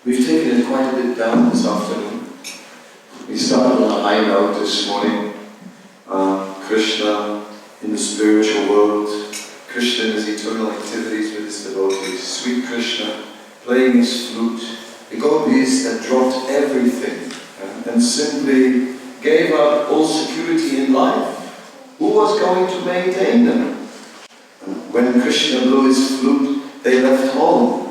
We've taken it quite a bit down this afternoon. We started on a high note this morning. Krishna in the spiritual world, Krishna in his eternal activities with his devotees, sweet Krishna playing his flute, the gopis that dropped everything and simply gave up all security in life. Who was going to maintain them? When Krishna blew his flute, they left home.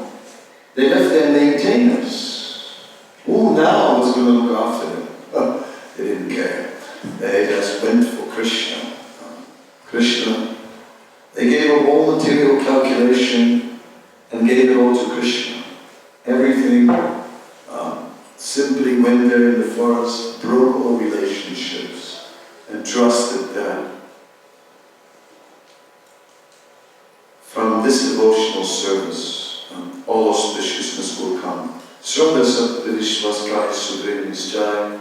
They left their maintainers. Who now was going to look after them? They didn't care. They just went for Krishna. Krishna. They gave up all material calculation and gave it all to Krishna. Everything simply went there in the forest, broke all relationships, and trusted that from this devotional service, all auspiciousness will come. Shraddha Sattva Vishwaskaya Sudre Nischaya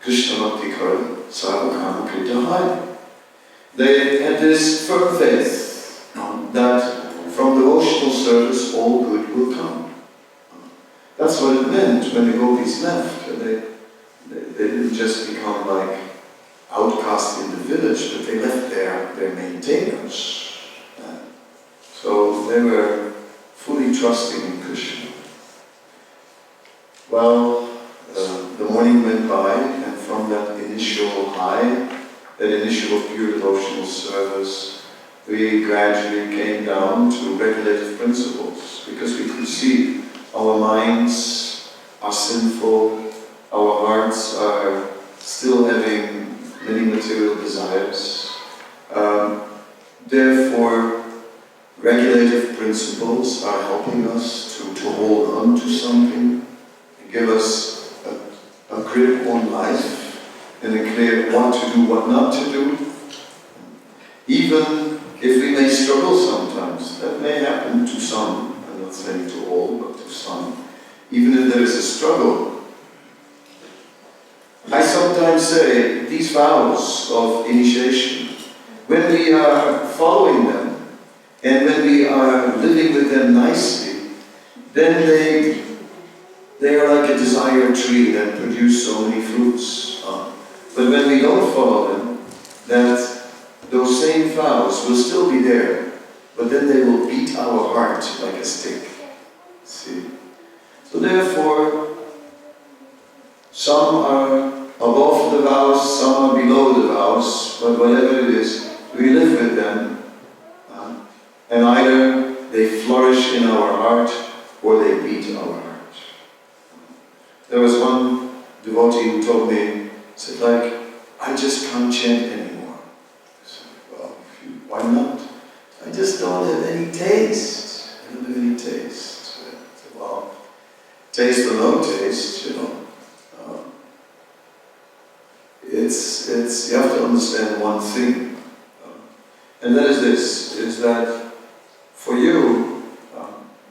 Krishna Bhakti Kar Sarvakama Krita Hare. They had this firm faith that from devotional service all good will come. That's what it meant when the gopis left. They didn't just become like outcasts in the village, but they left their maintainers. So they were fully trusting in Krishna. Well, the morning went by, and from that initial high, that initial pure devotional service, we gradually came down to regulative principles, because we could see our minds are sinful, our hearts are still having many material desires. Therefore, regulative principles are helping us to hold on to something, and give us a grip on life, and a clear what to do, what not to do. Even if we may struggle sometimes, that may happen to some. I'm not saying to all, but to some. Even if there is a struggle. I sometimes say, these vows of initiation, when we are following them, and when we are living with them nicely, then they are like a desire tree that produces so many fruits. But when we don't follow them, those same vows will still be there, but then they will beat our heart like a stick. See? So therefore, some are above the vows, some are below the vows, but whatever it is, we live with them, and either they flourish in our heart or they beat our heart. There was one devotee who told me, said like, I just can't chant anymore. I said, well, why not? I just don't have any taste. I don't have any taste. I said, well, taste or no taste, you know. You have to understand one thing. And that is this, is that for you,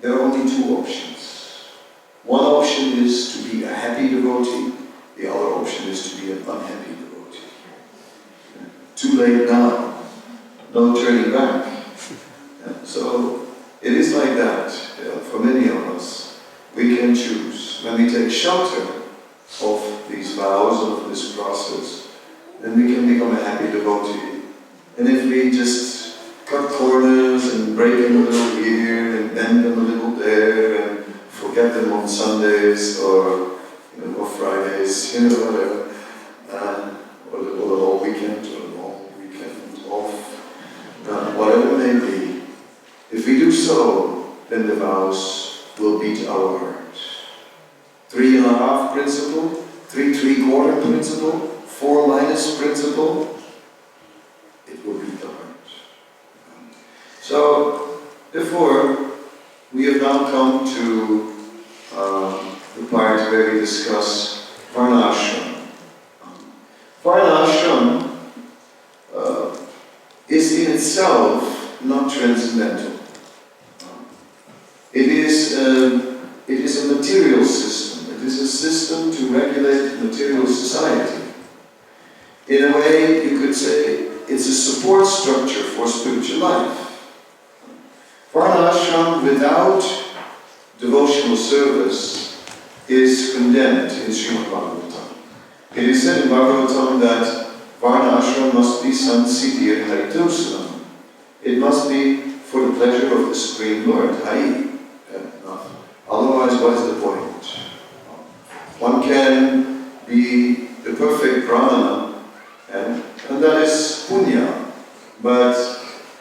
there are only two options. One option is to be a happy devotee, the other option is to be an unhappy devotee. Too late now, no turning back. So it is like that for many of us. We can choose. When we take shelter of these vows and of this process, then we can become a happy devotee. And if we just cut corners and break them a little here and bend them a little there and forget them on Sundays or Fridays, whatever, or the whole weekend or the long weekend off, whatever it may be, if we do so, then the vows will beat our heart. 3.5 principle, 3 3/4 principle, 4 minus principle, it will beat the heart. So, therefore, we have now come to the part where we discuss Varnashram. Varnashram is in itself not transcendental. It is a material system. It is a system to regulate material society. In a way, you could say it's a support structure for spiritual life. Varnashram without devotional service is condemned in Srimad Bhagavatam. It is said in Bhagavatam that Varna ashram must be sansiddhir haritosanam. It must be for the pleasure of the Supreme Lord, Hari. Otherwise, what is the point? One can be the perfect Brahmana, and that is punya, but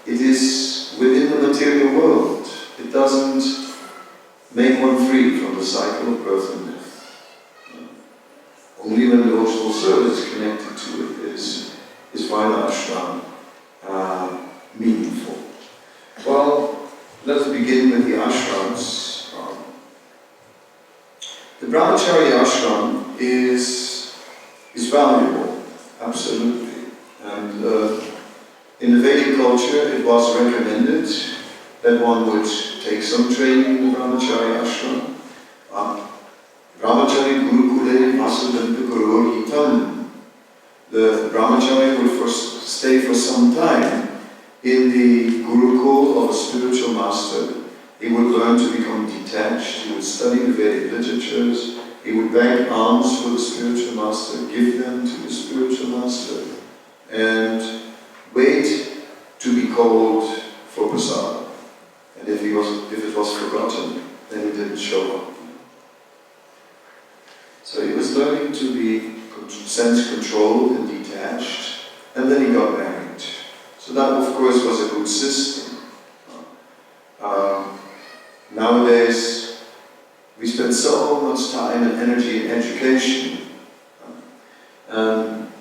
it is within the material world. It doesn't make one free from the cycle of birth and death. Only when devotional service is connected to it is Varna ashram meaningful. Well, let's begin with the ashrams. The brahmachari ashram is valuable, absolutely. And in the Vedic culture, it was recommended that one would take some training in the brahmachari ashram. Brahmachari gurukule vasudanta gurohitam. The brahmachari would first stay for some time in the gurukul of a spiritual master. He would learn to become detached, he would study the Vedic literatures, he would beg alms for the spiritual master, give them to the spiritual master, and wait to be called for prasad. And if it was forgotten, then he didn't show up. So he was learning to be sense-controlled and detached, and then he got married. So that, of course, was a good system. Nowadays, we spend so much time and energy in education.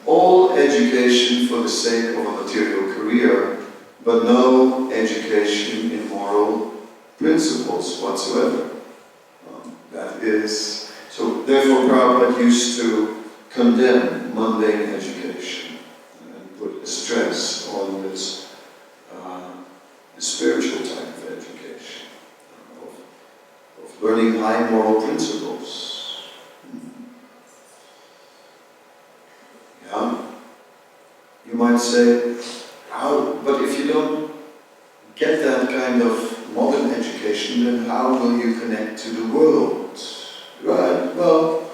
All education for the sake of a material career, but no education in moral principles whatsoever. So therefore Prabhupada used to condemn mundane education and put a stress on this spiritual type of education, of learning high moral principles. Yeah, you might say, but if you don't get that kind of modern education, then how will you connect to the world? Right? Well,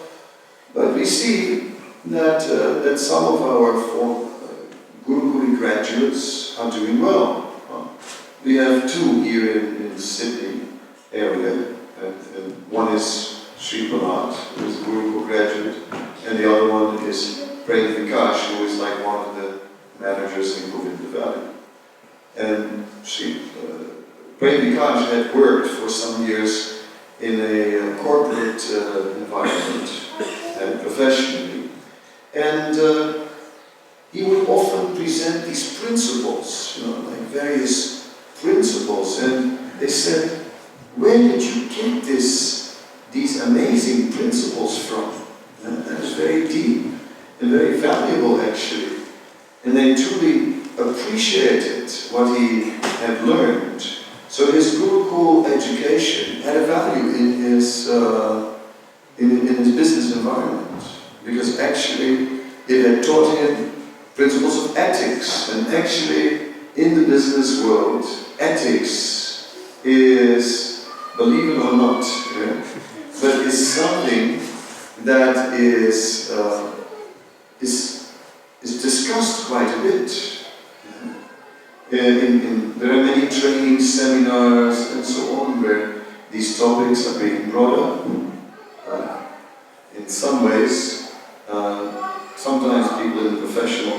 but we see that some of our Gurukuli graduates are doing well. We have two here in the Sydney area, and one is Sri Pranat, who is a Gurukul graduate, and the other one is Prem Vikash, who is like one of the managers in Govinda Valley. And Prem Vikash had worked for some years in a corporate environment and professionally. And he would often present these principles, like various principles, and they said, where did you get these amazing principles from? And that was very deep and very valuable, actually. And they truly appreciated what he had learned. So his Gurukul education had a value in his business environment, because actually it had taught him principles of ethics. And actually, in the business world, ethics is, believe it or not, but is something that is discussed quite a bit. There are many training seminars and so on where these topics are being brought up. In some ways, sometimes people in the professional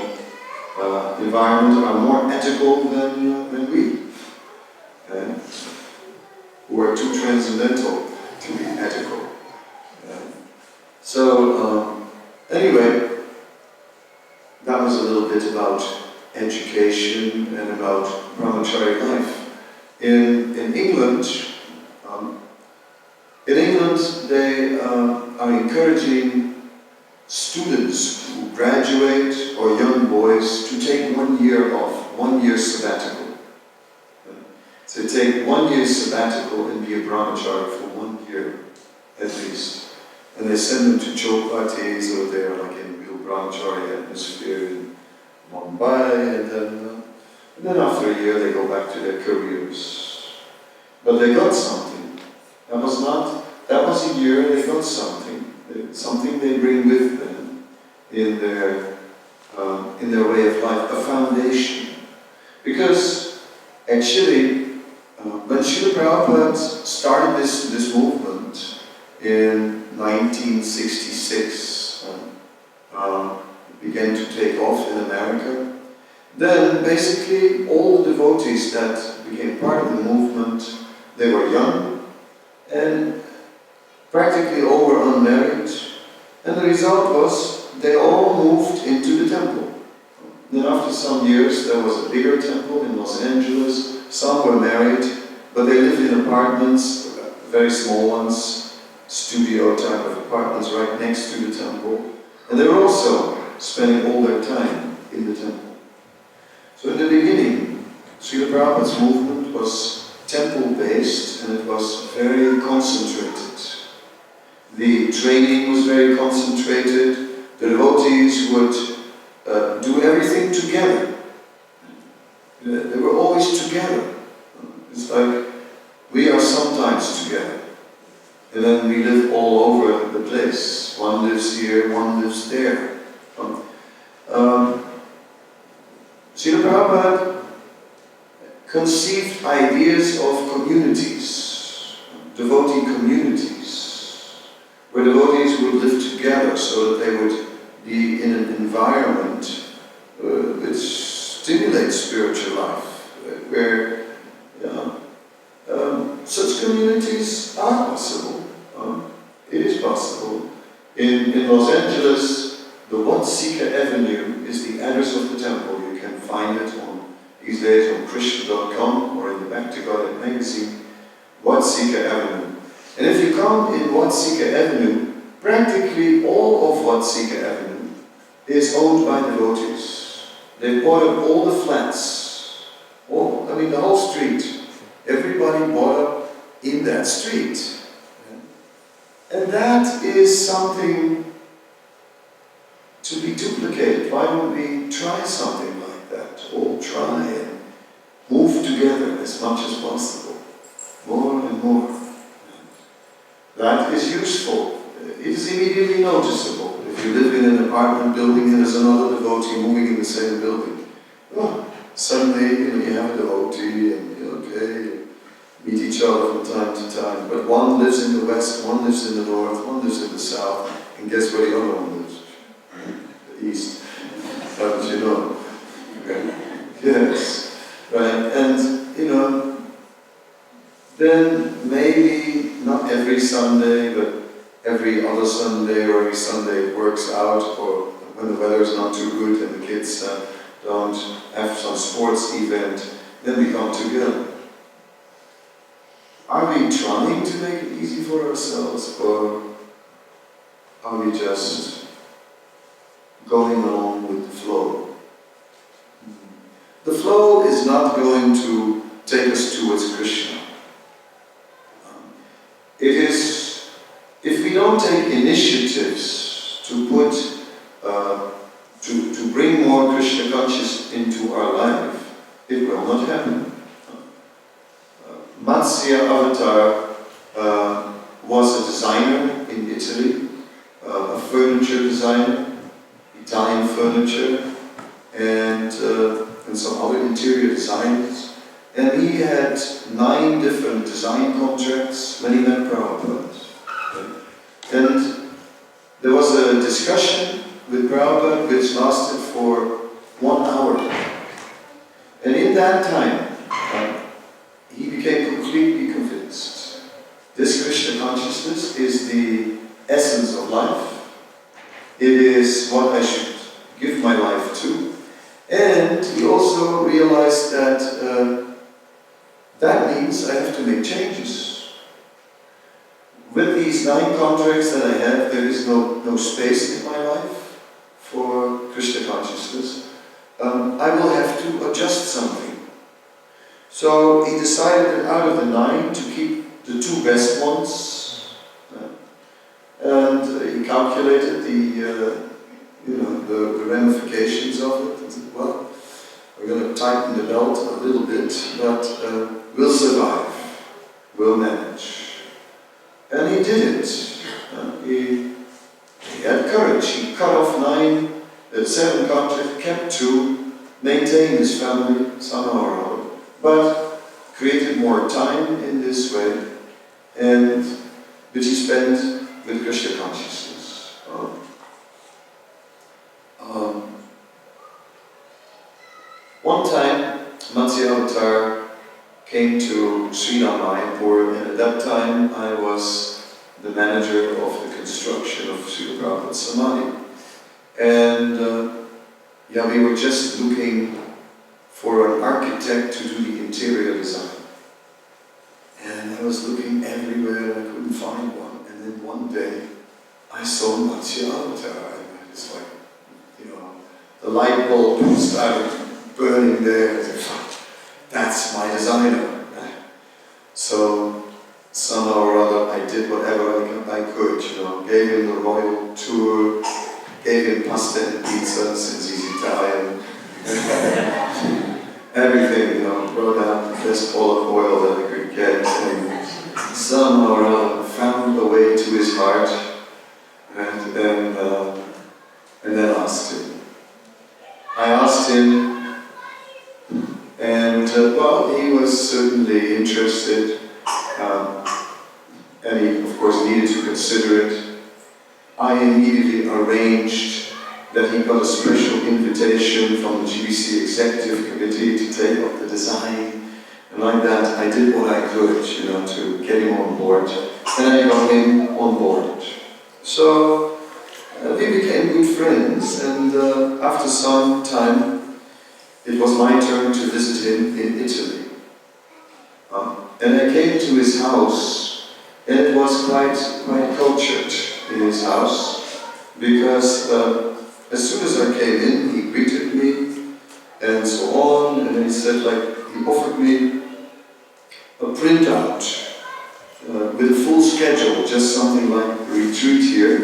environment are more ethical than we, who are too transcendental to be ethical. So anyway, that was a little bit about education and about brahmachari life. In England, they are encouraging students who graduate or young boys to take 1 year off, 1 year sabbatical. So take 1 year sabbatical and be a brahmachari for 1 year at least. And they send them to joke parties, or they're like in real brahmachari atmosphere in Mumbai, and then after a year they go back to their careers. But they got something. That was a year they got something. something they bring with them in their way of life, a foundation. Because actually, when Srila Prabhupada started this movement in 1966, it began to take off in America, then basically all the devotees that became part of the movement, they were young and practically all were unmarried, and the result was they all moved into the temple. Then after some years there was a bigger temple in Los Angeles, some were married, but they lived in apartments, very small ones, studio type of apartments right next to the temple, and they were also spending all their time in the temple. So in the beginning, Srila Prabhupada's movement was temple-based and it was very concentrated. The training was very concentrated. The devotees would do everything together. They were always together. It's like we are sometimes together. And then we live all over the place. One lives here, one lives there. Srila Prabhupada conceived ideas of communities, devotee communities, where devotees would live together so that they would be in an environment which stimulates spiritual life, where such communities are possible. It is possible. In Los Angeles, the Watsika Avenue is the address of the temple. You can find it these days on Krishna.com or in the Bhakti magazine, Watsika Avenue. And if you come in Watsika Avenue, practically all of Watsika Avenue is owned by devotees. They bought up all the flats, the whole street. Everybody bought up in that street. And that is something to be duplicated. Why don't we try something like that? All try and move together as much as possible. More and more. That is useful. It is immediately noticeable. If you live in an apartment building and there's another devotee moving in the same building, suddenly you have a devotee and you meet each other from time to time. But one lives in the west, one lives in the north, one lives in the south, and guess where the other one lives? The east. Haven't you know? Okay. Yes. Right. And then maybe not every Sunday, but every other Sunday or every Sunday it works out, or when the weather is not too good and the kids don't have some sports event, then we come together. Are we trying to make it easy for ourselves, or are we just going along with the flow? The flow is not going to take us towards Krishna. It is, if we don't take initiatives to to bring more Krishna consciousness into our life, it will not happen. Matsya Avatar was a designer in Italy, a furniture designer, Italian furniture, and some other interior designs. And he had 9 different design contracts when he met Prabhupada. And there was a discussion with Prabhupada which lasted for 1 hour. And in that time, he became completely convinced. This Krishna consciousness is the essence of life. It is what I should give my life to. And he also realized that that means I have to make changes. With these 9 contracts that I have, there is no space in my life for Krishna consciousness. I will have to adjust something. So he decided that out of the 9 to keep the 2 best ones, and he calculated the ramifications of it. And said, well, we're going to tighten the belt a little bit, but we'll survive, we'll manage. And he did it. He He had courage. He cut off 7 contracts, kept 2, maintained his family somehow or other, but created more time in this way, and which he spent with Krishna consciousness. One time, Matsya Avatar came to Srinath Mayapur, and at that time I was the manager of the construction of Srila Prabhupada's Samadhi. And we were just looking for an architect to do the interior design. And I was looking everywhere and I couldn't find one. And then one day I saw Matsya Avatar, and it's like, the light bulb started burning there. That's my designer. So somehow or other I did whatever I could, gave him the royal tour, gave him pasta and pizza since he's Italian. Everything, brought out the best olive oil that I could get, and somehow or other found a way to his heart, and then asked him. I asked him, and he was certainly interested, and he of course needed to consider it. I immediately arranged that he got a special invitation from the GBC Executive Committee to take up the design, and like that I did what I could, to get him on board, and I got him on board. So we became good friends, and after some time it was my turn to visit him in Italy. And I came to his house, and it was quite cultured in his house, because as soon as I came in, he greeted me, and so on, and he said, he offered me a printout with a full schedule, just something like a retreat here.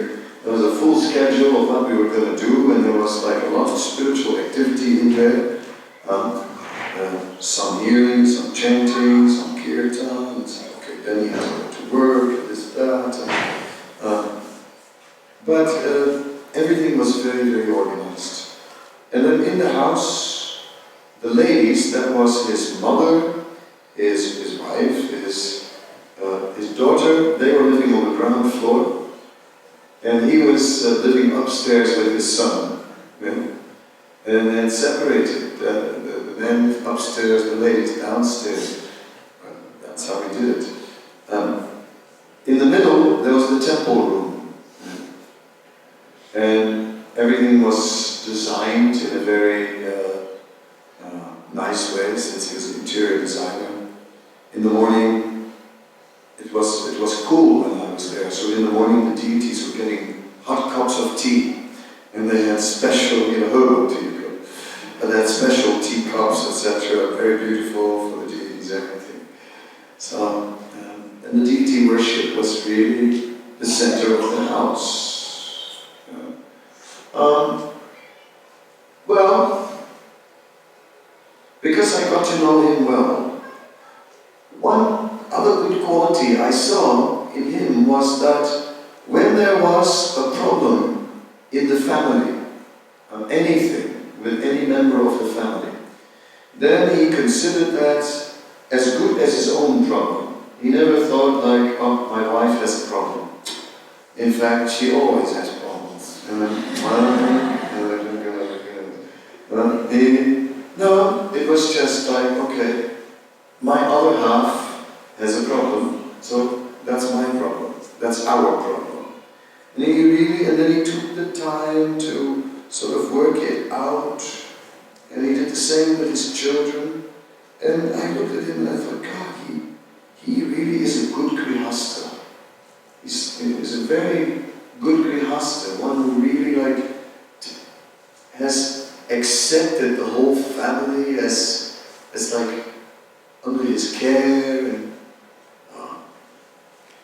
There was a full schedule of what we were going to do, and there was a lot of spiritual activity in there. Some hearing, some chanting, some kirtan, okay, then you have to go to work, this, that. But everything was very, very organized. And then in the house, the ladies, that was his mother, his wife, his daughter, they were living on the ground floor, and he was living upstairs with his son. And then separated, the men upstairs, the ladies downstairs. That's how we did it. In the middle, there was the temple room. And everything was designed in a very nice way, since he was an interior designer. In the morning, it was cool when I was there, so in the morning the deities were getting hot cups of tea, and they had special, herbal tea. They had special teacups, etc., very beautiful for the deities, everything. So, and the deity worship was really the center of the house. Because I got to know him well, one other good quality I saw in him was that when there was a problem in the family, anything, with any member of the family, then he considered that as good as his own problem. He never thought my wife has a problem. In fact, she always has problems. No, it was just okay, my other half has a problem, so that's my problem. That's our problem. And then he took the time to sort of work it out, and he did the same with his children. And I looked at him and I thought, God, he really is a good grihasta. He's a very good grihasta, one who really has accepted the whole family as under his care, and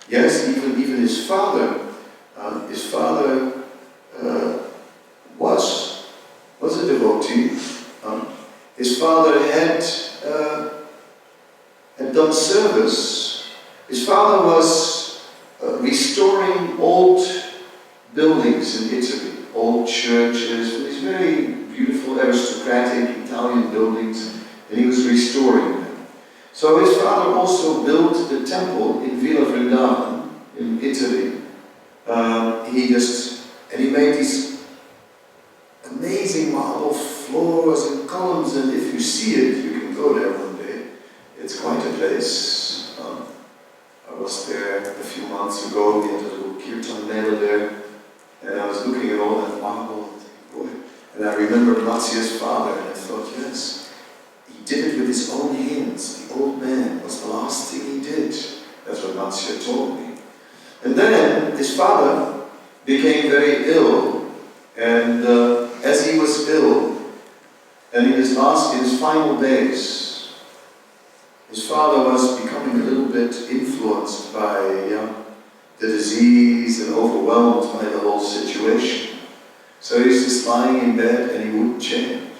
yes, even his father. His father was a devotee. His father had done service. His father was restoring old buildings buildings in Italy, old churches, these very beautiful aristocratic Italian buildings, and he was restoring them. So his father also built the temple in Villa Vrindavan in Italy. He made these amazing marble floors and columns, and if you see it, you can go there one day. It's quite a place. I was there a few months ago. We had a little kirtan mela there, and I was looking at all that marble, and I remembered Matsya's father, and I thought, yes, he did it with his own hands. The old man was the last thing he did. That's what Matsya told me. And then his father became very ill, and as he was ill, and in his final days, his father was becoming a little bit influenced by the disease and overwhelmed by the whole situation. So he was just lying in bed and he wouldn't change.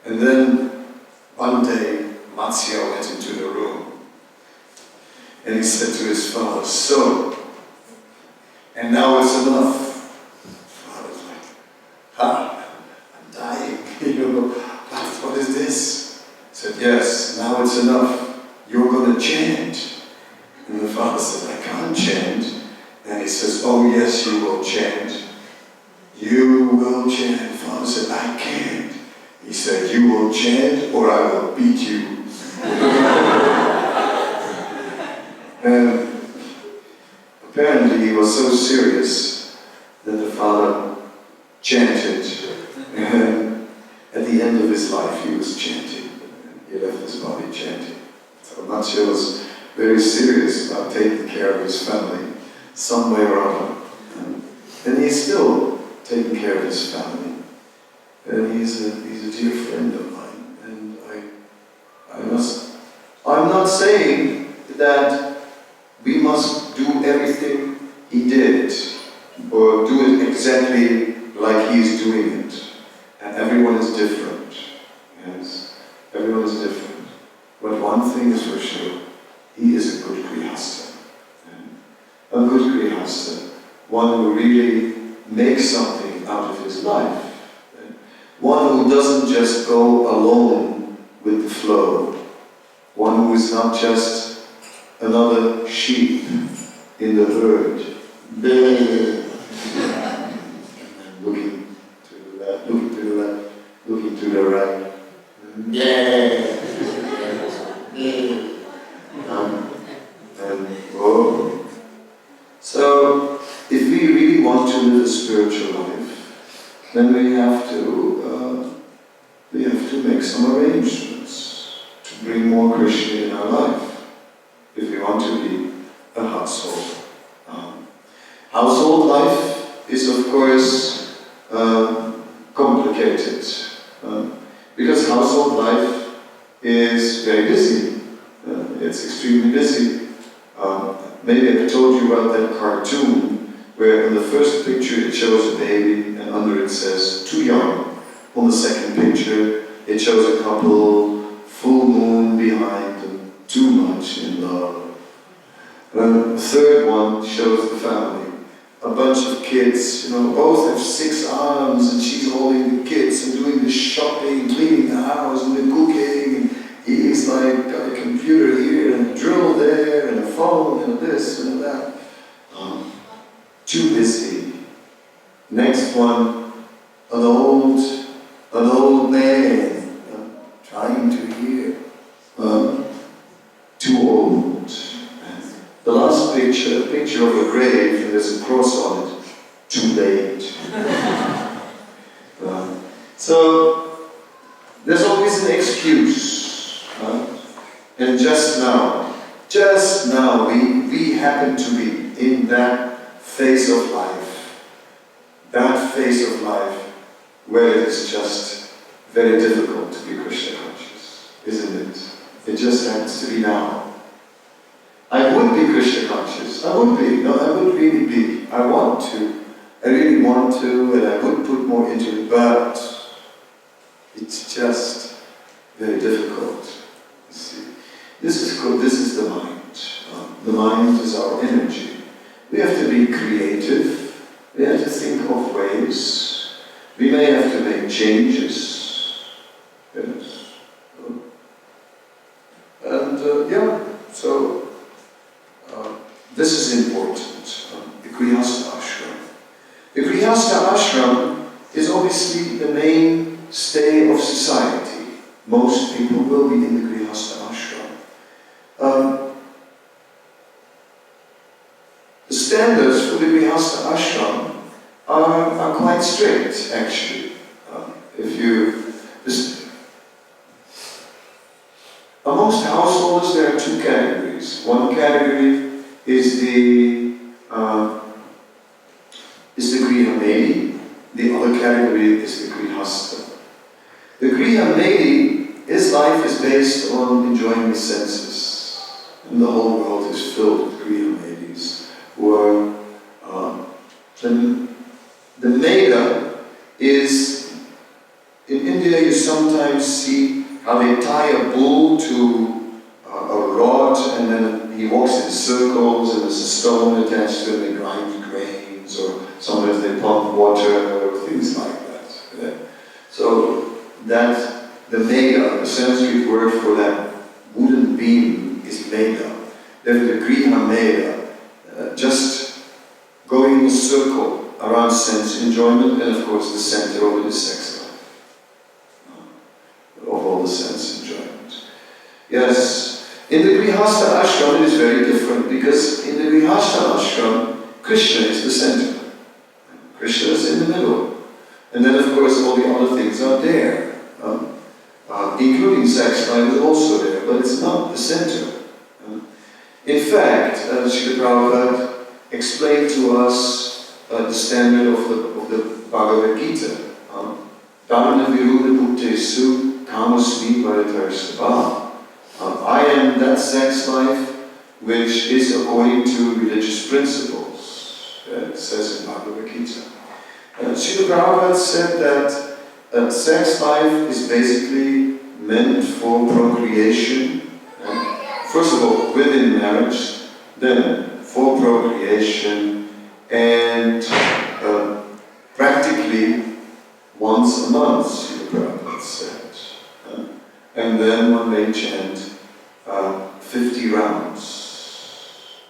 And then one day, Matsya went into the room and he said to his father, "So, and now it's enough." Father's like, I'm dying, what is this? He said, "Yes, now it's enough. You're going to chant." And the father said, "I can't chant." And he says, "Oh yes, you will chant. You will chant." The father said, "I can't." He said, "You will chant or I will beat you." And apparently he was so serious that the father chanted. And at the end of his life he was chanting. He left his body chanting. So Matsya was very serious about taking care of his family, some way or other. And he's still taking care of his family. And he's a dear friend of mine. And I'm not saying that we must do everything he did, or do it exactly like he's doing it. And everyone is different. Yes, everyone is different. But one thing is for sure, he is a good grihasta. A good grihasta, one who really makes something out of his life. One who doesn't just go alone with the flow. One who is not just another sheep in the herd. Looking to the left, looking to the left, looking to the right. So, if we really want to live a spiritual life, then we have to make some arrangements to bring more Krishna in our life. If we want to be a household. Household life is, of course, complicated. Because household life is very busy. It's extremely busy. Maybe I've told you about that cartoon where in the first picture it shows a baby and under it says, "Too young." On the second picture it shows a couple, full moon behind them, too much in love. And the third one shows the family. A bunch of kids, both have 6 arms, and she's holding the kids and doing the shopping, cleaning the house and the cooking, and he's like got a computer here and a drill there and a phone and this and that. Too busy. Next one, an old man trying to hear. Too old. The last picture, a picture of a grave, and there's a cross on it. Too late. So, there's always an excuse. And just now, we happen to be in that phase of life. That phase of life where it is just very difficult to be Krishna conscious, isn't it? It just happens to be now. I would be Krishna conscious. I would be. No, I would really be. I want to. I really want to, and I would put more into it, but it's just very difficult. You see, this is the mind. The mind is our energy. We have to be creative. We We may have to make changes. Yes. And so this is important. The Grihastha ashram. The Grihastha ashram is obviously the mainstay of society. Most people will be in the Grihastha ashram. The standards for the Grihastha ashram are quite strict, actually. Amongst householders, there are two categories. One category is the Griha Medi. The other category is the Grihastha. The Griha Medi, his life is based on enjoying the senses, and the whole world is filled with Griha Medis, where the Meda is, in India you sometimes see how they tie a bull to a rod and then he walks in circles and there's a stone attached to him, they grind grains, or sometimes they pump water, or things like that. Yeah? So that, the Meda, the Sanskrit word for that wooden beam is Meda. Therefore the Griha Meda, just going in a circle around sense enjoyment, and of course the center of it is sex life. Of all the sense enjoyment. Yes, in the Grihastha ashram it is very different, because in the Grihastha ashram, Krishna is the center. Krishna is in the middle. And then of course all the other things are there. Including sex life is also there, but it's not the center. In fact, Srila Prabhupada explained to us the standard of the Bhagavad Gita. Dharana viruddha bhuktesu kamasmi varitarstava. I am that sex life which is according to religious principles. It says in Bhagavad Gita. Srila Prabhupada said that sex life is basically meant for procreation. First of all, within marriage, then for procreation, and practically once a month, Srila Prabhupada said. And then one may chant 50 rounds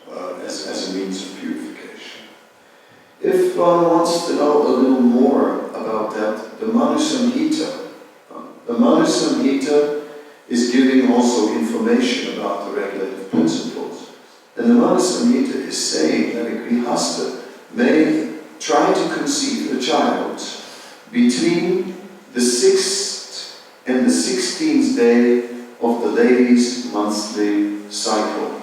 as a means of purification. If one wants to know a little more about that, the Manu Samhita. The Manu Samhita is giving also information about the regulative principles. And the Manu Samhita is saying that a Grihastha may try to conceive a child between the 6th and the 16th day of the lady's monthly cycle.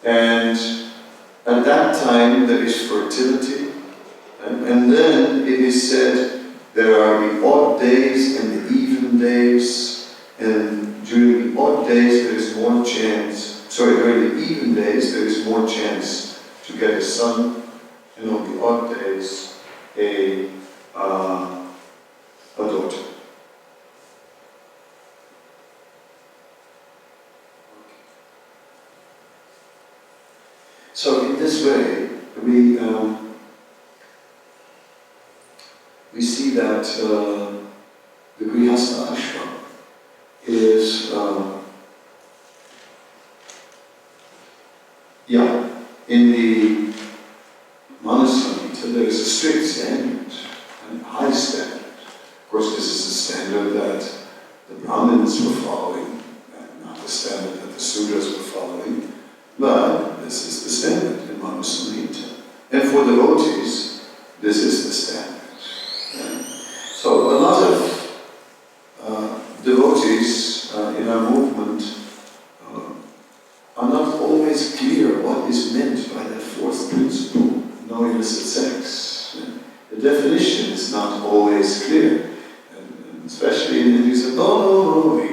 And at that time there is fertility, and then it is said there are the odd days and the even days, and during the odd days there is more chance, during the even days there is more chance to get a son, and on the odd days a daughter. So in this way, we see that the Grihastha ashram is, in the Manu Samhita there is a strict standard, and high standard. Of course, this is the standard that the Brahmins were following, and not the standard that the Sudras were following, but this is the standard in Manu Samhita. And for devotees, this is the standard. So a lot of devotees in our movement are not always clear what is meant by that fourth principle, no illicit sex. The definition is not always clear, and especially in India, say, no, we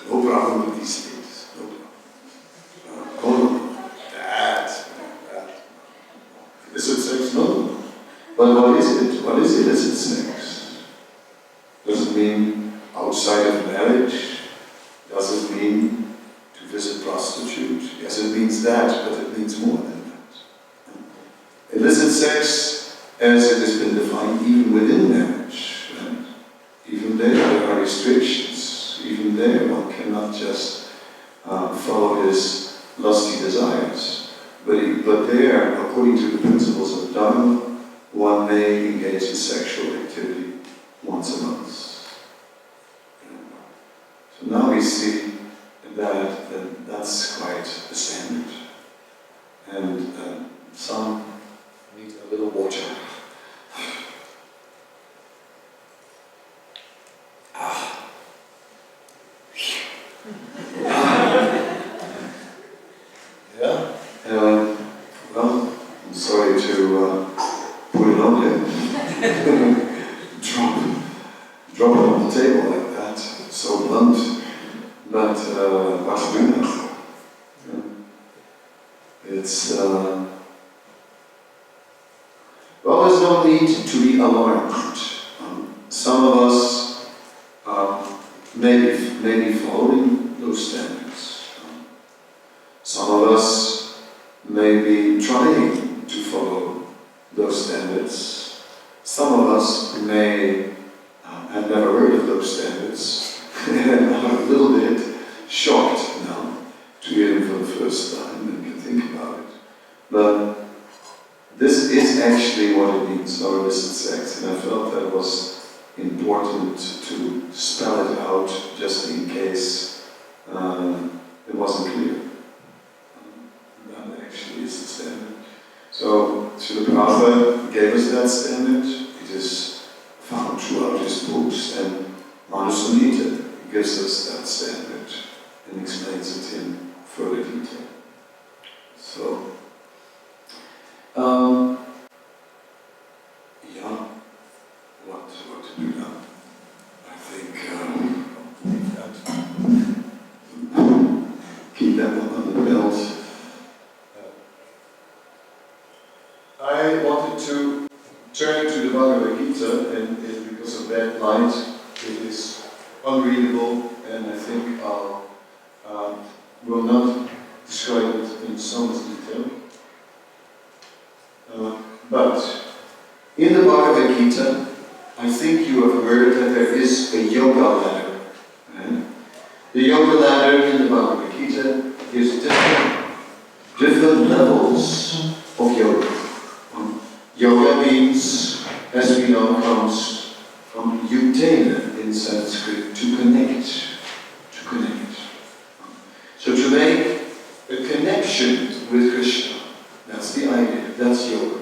no problem with these things, no problem. That. Illicit sex, no. But what is it? What is illicit sex? Does it mean outside of marriage? Does it mean to visit prostitute? Yes, it means that, but it means more than that. Illicit sex as it has been defined even within marriage. Right? Even there are restrictions. Even there one cannot just follow his lusty desires. But there, according to the principles of Dharma, one may engage in sexual activity once a month. So now we see that that's quite a standard. And some need a little water. Yeah. Well, I'm sorry to put it on here. Drop it on the table like that. So blunt. But what to do now? It's well, there's no need to be alarmed. Some of us may be following those standards. Some of us may be trying to follow those standards. Some of us may have never heard of those standards and are a little bit shocked now to hear them for the first time and can think about it. But this is actually what it means, no illicit sex, and I felt that it was important to spell it out just in case it wasn't clear. That actually is the standard. So Srila Prabhupada gave us that standard. It is found throughout his books, and Manusamhita gives us that standard and explains it in further detail. So, yeah, what to do now? I think keep that one on the belt. I wanted to turn to the Bhagavad Gita, and because of that light, it is unreadable, and I think I will not describe it in so much detail. But in the Bhagavad Gita, I think you have heard that there is a yoga ladder. Right? The yoga ladder in the Bhagavad Gita gives different levels of yoga. Yoga means, as we know, comes from yutena in Sanskrit, to connect. To connect. So to make a connection with Krishna, that's the idea, that's yoga.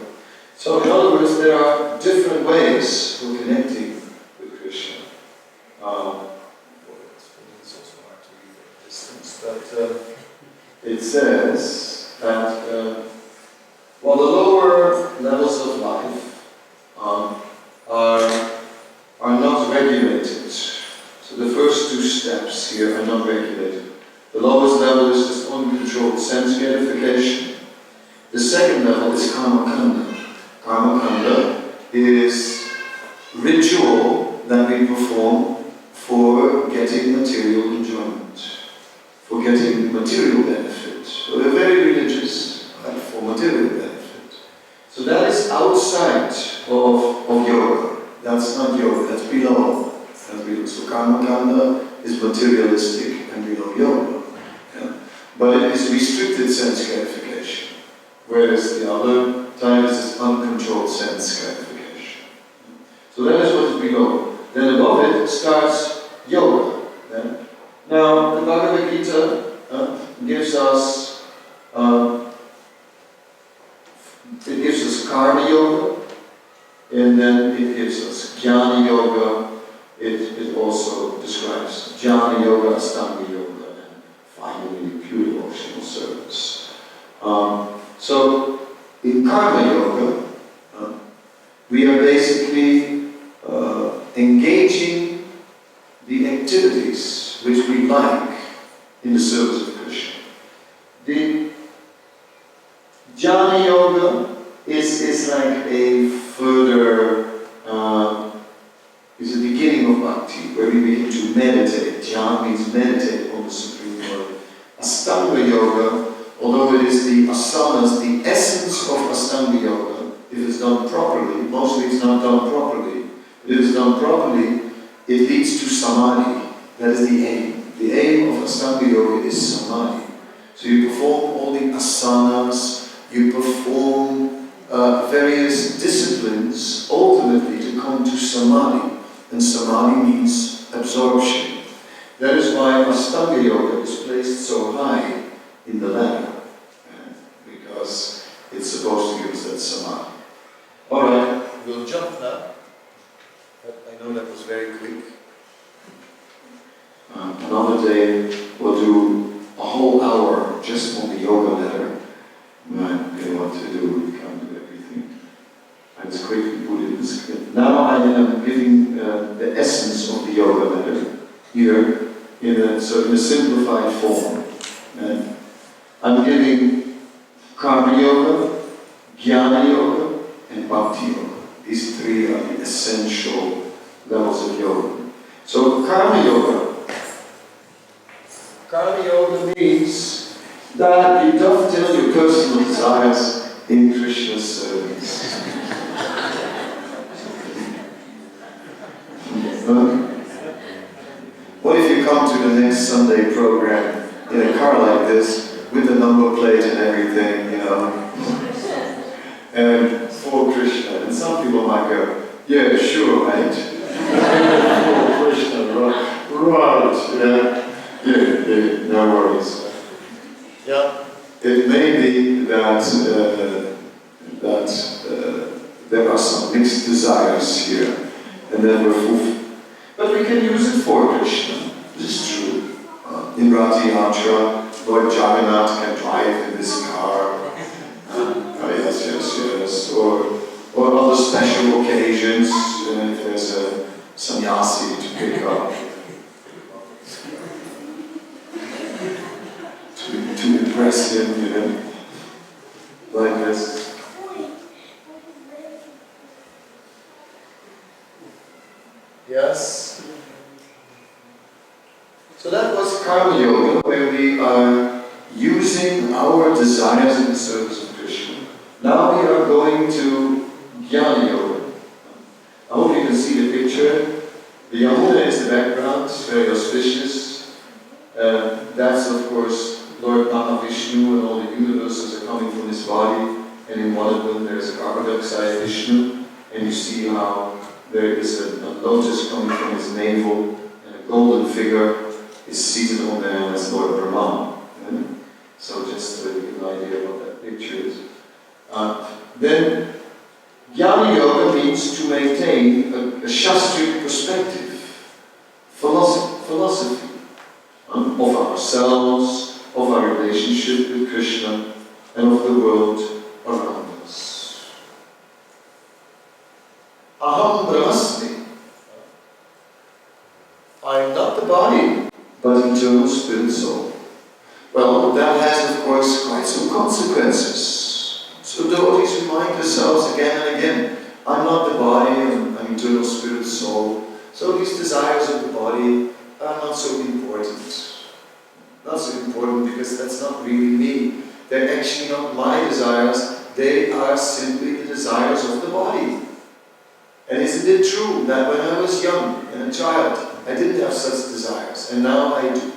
So in other words, there are different ways for connecting with Krishna. It's also hard to read at a distance, but it says that while the lower levels of life are not regulated, so the first two steps here are not regulated. The lowest level is just uncontrolled sense gratification. The second level is karma-kanda. Karma-kanda is ritual that we perform for getting material enjoyment, for getting material benefit. So we're very religious, right, for material benefit. So that is outside of yoga. That's not yoga, that's below. So karma-kanda is materialistic and below yoga. Yeah? But it is restricted sense gratification, whereas the other type is uncontrolled sense gratification. So that is what is below. Then above it starts yoga. Yeah? Now, the Bhagavad Gita gives us karma yoga, and then it gives us jnana yoga. It also describes jnana yoga, astanga yoga, and finally pure devotional service. So in karma yoga, we are basically engaging the activities which we like in the service of Krishna. The jnana yoga is like a further, is the beginning of Bhakti, where we begin to meditate. Jnana means meditate on the Supreme Lord. Astanga yoga, although it is the asanas, the essence of Astanga yoga, if it's done done properly, mostly it's not done properly, but if it's done properly, it leads to samadhi. That is the aim. The aim of Ashtanga Yoga is samadhi. So you perform all the asanas, you perform various disciplines, ultimately to come to samadhi. And samadhi means absorption. That is why Ashtanga Yoga is placed so high in the ladder, because it's supposed to give us that samadhi. Alright, we'll jump now. I know that was very quick. Another day we'll do a whole hour just on the yoga ladder. What to do, we can't do everything. I just quickly put it in the script. Now I am giving the essence of the yoga ladder here in a simplified form. I'm giving karma yoga, jnana yoga, and bhakti yoga. These three are the essential levels of yoga. So karma yoga. Karma yoga means that you dovetail your personal desires in Krishna's service. What if you come to the next Sunday program in a car like this, with the number plate and everything, and for Krishna, and some people might go, yeah, sure, mate. For Krishna, right, yeah, no worries. Yeah, it may be that there are some mixed desires here, and then we're fulfilled. But we can use it for Krishna. This is true. In Radha Yatra, Lord Jagannath can drive in this car. Yes. Or other special occasions, if there's a sannyasi to pick up. To impress him, like this. Yes. So that was karma yoga, where we are using our desires in the service of Krishna. Now we are going to jnana yoga. I hope you can see the picture. The Yamuna is the background, it's very auspicious. That's of course Lord Mahavishnu, and all the universes are coming from his body, and in one of them there's a carbon dioxide Vishnu, and you see how there is a lotus coming from his navel, and a golden figure is seated on there, and that's Lord Brahma. So just to give an idea what that picture is. Then jnana yoga means to maintain a shastric perspective, philosophy of ourselves, of our relationship with Krishna, and of the world around us. Aham brahmasmi. I am not the body, but eternal spirit soul. Well, that has, of course, quite some consequences. So devotees remind themselves again and again, I'm not the body, I'm eternal spirit soul. So these desires of the body are not so important. Not so important because that's not really me. They're actually not my desires, they are simply the desires of the body. And isn't it true that when I was young and a child, I didn't have such desires, and now I do?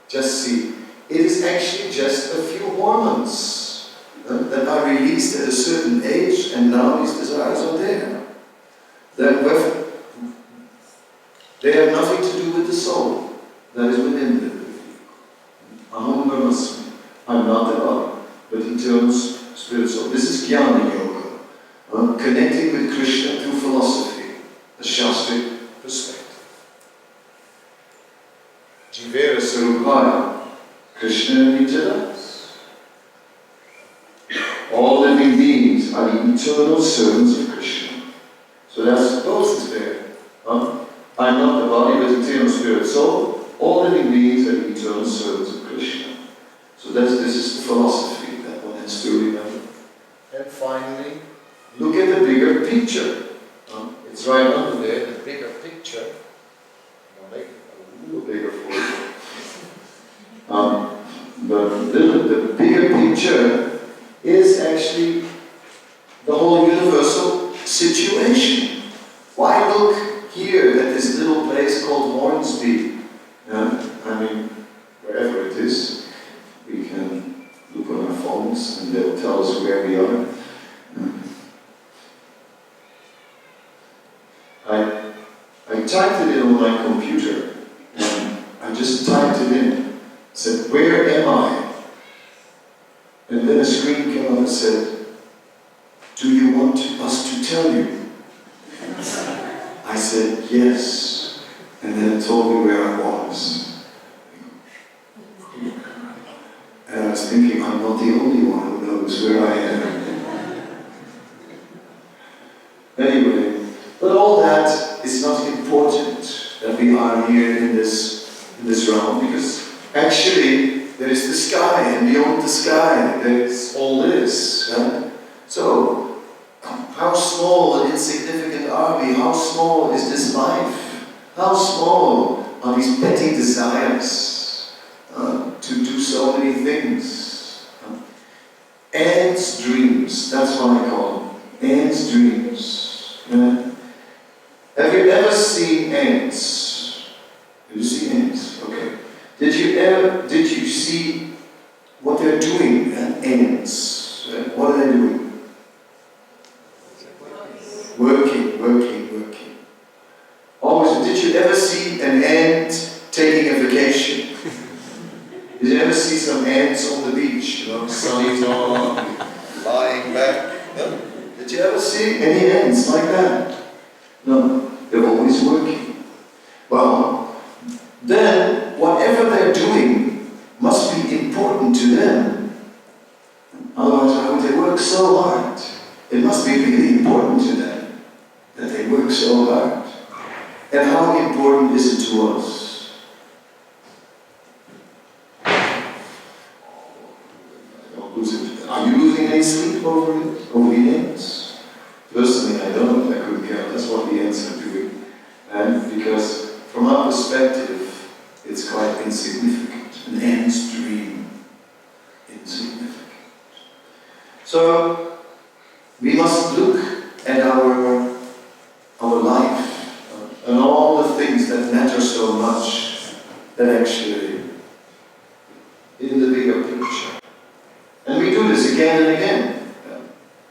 Just see, it is actually just a few hormones that are released at a certain age, and now these desires are there. They have nothing to do with the soul that is within them. Aham brahmasmi. I'm not the body, but eternal spirit soul. This is jnana yoga, connecting with Krishna through philosophy, a shastric perspective. Jivera sarupaya, Krishna Nityadas. All living beings are the eternal servants of Krishna. So that's both is there. I'm not the body, but eternal spirit soul. All living beings are the eternal servants of Krishna. So this is the philosophy that one has to remember. And finally, look at the bigger picture. It's right under there, the bigger picture. I'll make it a little bigger for you. The bigger picture is actually the whole universal this little place called Hornsby. I mean, wherever it is, we can look on our phones and they'll tell us where we are. I typed it in on my computer, and I just typed it in, said, where am I? And then a screen came up and said, do you want us to tell you? I said, yes. And then it told me where I was. And I was thinking, I'm not the only one who knows where I am. Anyway, but all that is not important that we are here in this realm, because actually there is the sky, and beyond the sky there is all this. Right? So, how small and insignificant are we? How small is this life? How small are these petty desires to do so many things? Ants' dreams, that's what I call them. Ants' dreams. Have you ever seen ants? Have you seen ants? Okay. Did you see what they're doing? Ants. What are they doing? Working. Always. Did you ever see an ant taking a vacation? Did you ever see some ants on the beach? Sunny on, lying back. No? Did you ever see any ants like that? No, they're always working. Well, then whatever they're doing must be important to them. Otherwise, why would they work so hard? It must be really important to them that they work so hard. And how important is it to us? Are you losing any sleep over it? Over the ants? Personally, I don't. I couldn't care. That's what the ants are doing. And because from our perspective, it's quite insignificant. An ant's dream. Insignificant. So, we must look at our life and all the things that matter so much that actually in the bigger picture. And we do this again and again.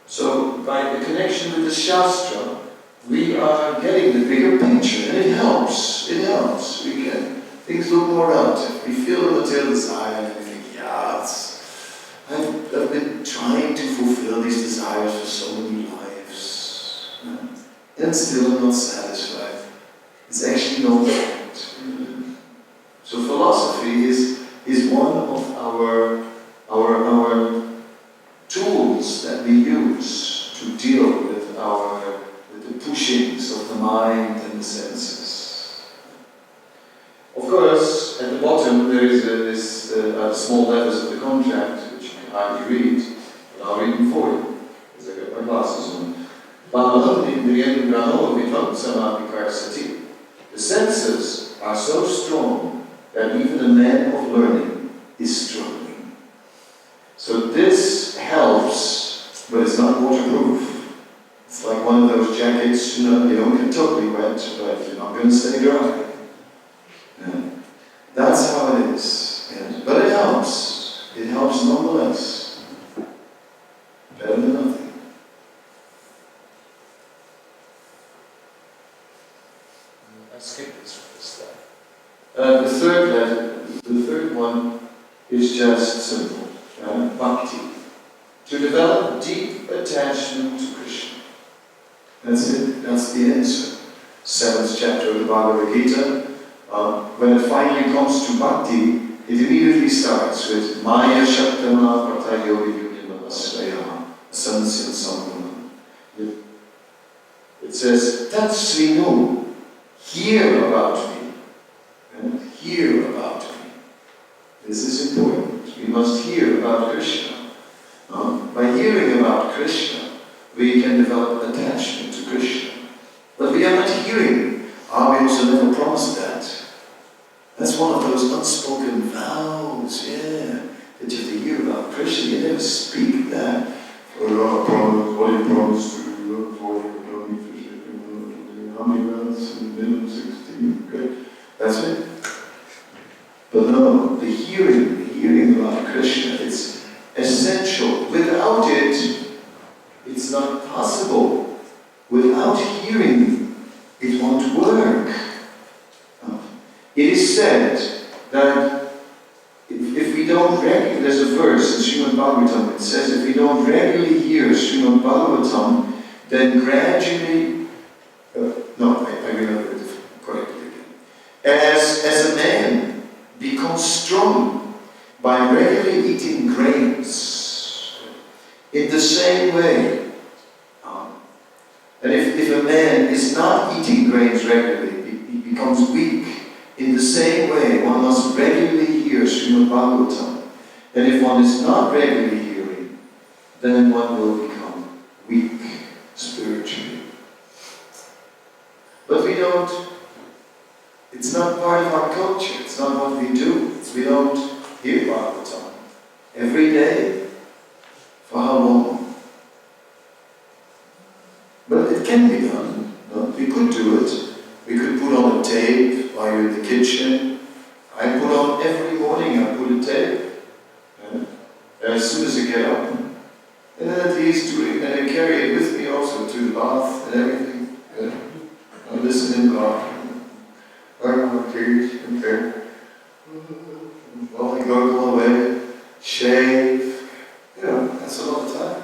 So by the connection with the Shastra, we are getting the bigger picture, and it helps. We can, things look more relative. We feel the material desire and we think, I've been trying to fulfill these desires for so many lives. And still I'm not satisfied. It's actually not that. So philosophy is one of our tools that we use to deal with the pushings of the mind and the senses. Of course, at the bottom there is the small letters of the contract, which you can hardly read, but I'll read them for you, because I've got my glasses on. The senses are so strong that even a man of learning is struggling. So this helps, but it's not waterproof. It's like one of those jackets, you don't get totally wet, but you're not going to stay dry. That's how it is. But it helps. It helps nonetheless. Better than nothing. I skipped this stuff. The third one is just simple. Bhakti. To develop deep attachment to Krishna. That's it. That's the answer. 7th chapter of the Bhagavad Gita. When it finally comes to Bhakti, it immediately starts with Maya Shaktama Patayo Yunyamasvaya Sansya Samguna. It says, Tatsvinu, hear about me. And hear about me. This is important. We must hear about Krishna. By hearing about Krishna, we can develop attachment to Krishna. But we are not hearing. We also never promised that. That's one of those unspoken vows, that you have to hear about Krishna. You never speak that. What do you promise to do? How many vows? middle, 16, great. That's it. But no, the hearing about Krishna, it's essential. Without it, it's not possible. Without hearing, it won't work. It is said that if we don't regularly, there's a verse in Srimad Bhagavatam, it says if we don't regularly hear Srimad Bhagavatam, then gradually, I remember it correctly again. As a man becomes strong by regularly eating grains, in the same way, and if a man is not eating grains regularly, he becomes weak. In the same way, one must regularly hear Srimad Bhagavatam. And if one is not regularly hearing, then one will become weak spiritually. But we don't, it's not part of our culture, it's not what we do. We don't hear Bhagavatam every day. For how long? But it can be done. No? We could do it. We could put on a tape while you're in the kitchen. I put on every morning, I put a tape. As soon as I get up. And then at least and I carry it with me also to the bath and everything. I listen in the bath. Okay. Well, I go away, shave. That's a lot of time.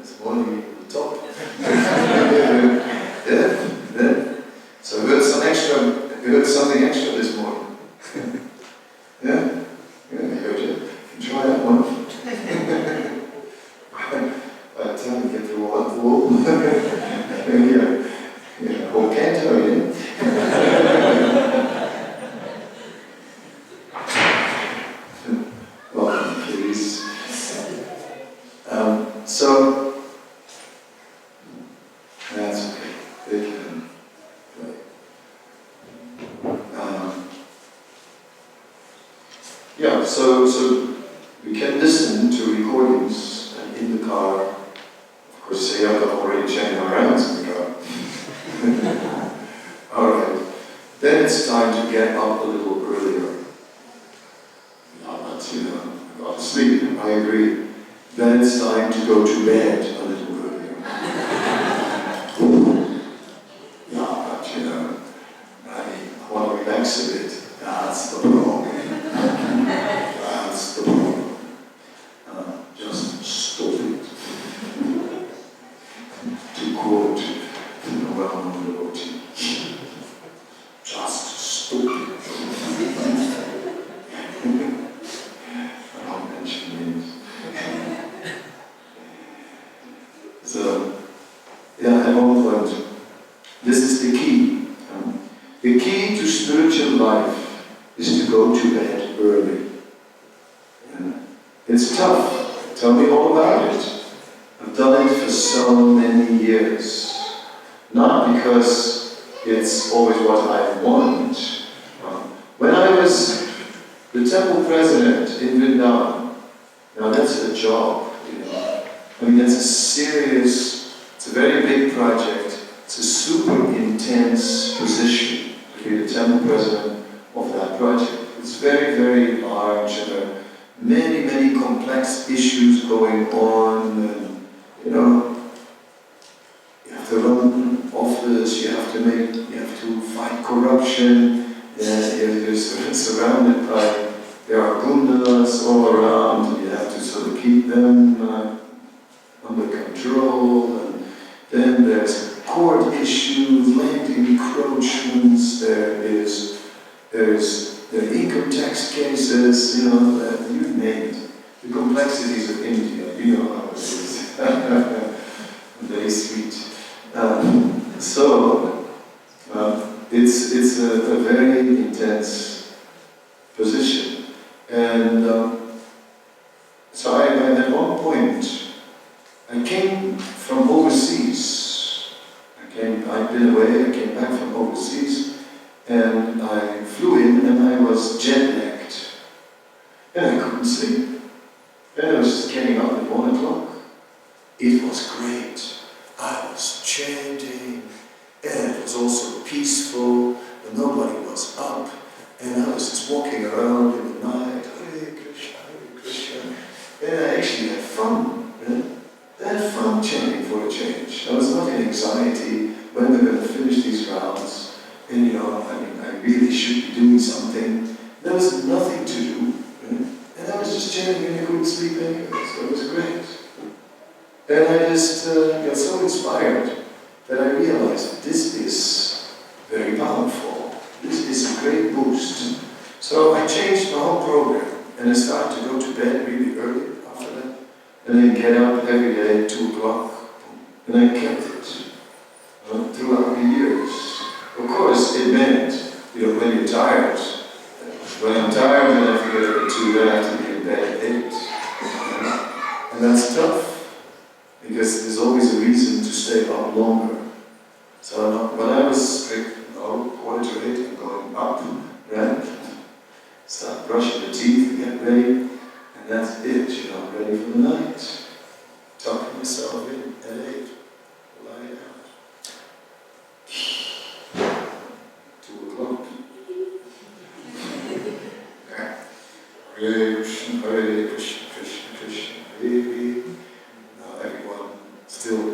It's morning at the top. So I heard something extra this morning. I heard it. Try that one. By the time we get through all that wall, whole canto, Welcome, please. So, that's okay. They can play. So we can listen to recordings in the car. Of course, say I've already changed my rounds in the car. Alright. Then it's time to get up a little earlier. I got to sleep, I agree. Then it's time to go to bed a little earlier. I want to relax a bit. That's the problem. That's the problem. Just stop it. To quote a well-known devotee. Just stop it. I won't mention names. So, at one point, this is the key. The key to spiritual life is to go to bed early. It's tough. Tell me all about it. I've done it for so many years. Not because it's always what I want. When I was the temple president in Vrindavan, now that's a job, that's a serious, it's a very big project. It's a super intense position to be the temple president of that project. It's very, very large, and there are many, many complex issues going on, and you have to run an office, you have to fight corruption, you're surrounded by, there are gundas all around, and you have to sort of keep them under control, and then there's court issues, land encroachments, there are income tax cases, you name it. The complexities of India, you know how it is. Very sweet. It's a very intense position. And so at one point, I came from overseas. I'd been away, I came back from overseas, and I flew in and I was jet-lagged. And I couldn't sleep. And I was just getting up at 1 o'clock. It was great. I was chanting, was just walking around in the night, Hare Krishna, Hare Krishna, and I actually had fun. I had fun chanting for a change. I was not in anxiety when we're going to finish these rounds, and I really should be doing something. There was nothing to do, and I was just chanting and I couldn't sleep anyway, so it was great. And I just got so inspired that I realized this is very powerful. This is a great boost. So I changed my whole program, and I started to go to bed really early after that, and then get up every day at 2 o'clock, and I kept it throughout the years. Of course, it meant, when you're tired, when I'm tired and I forget at 2, then I have to be in bed at 8. And that's tough, because there's always a reason to stay up longer. So when I was strict, 7:45, I'm going up, right? Start brushing the teeth and get ready, and that's it, ready for the night. Tucking myself in at 8, lie down. 2 o'clock. Hare Krishna, Hare Krishna, Krishna Krishna, Hare Hare. Now everyone still.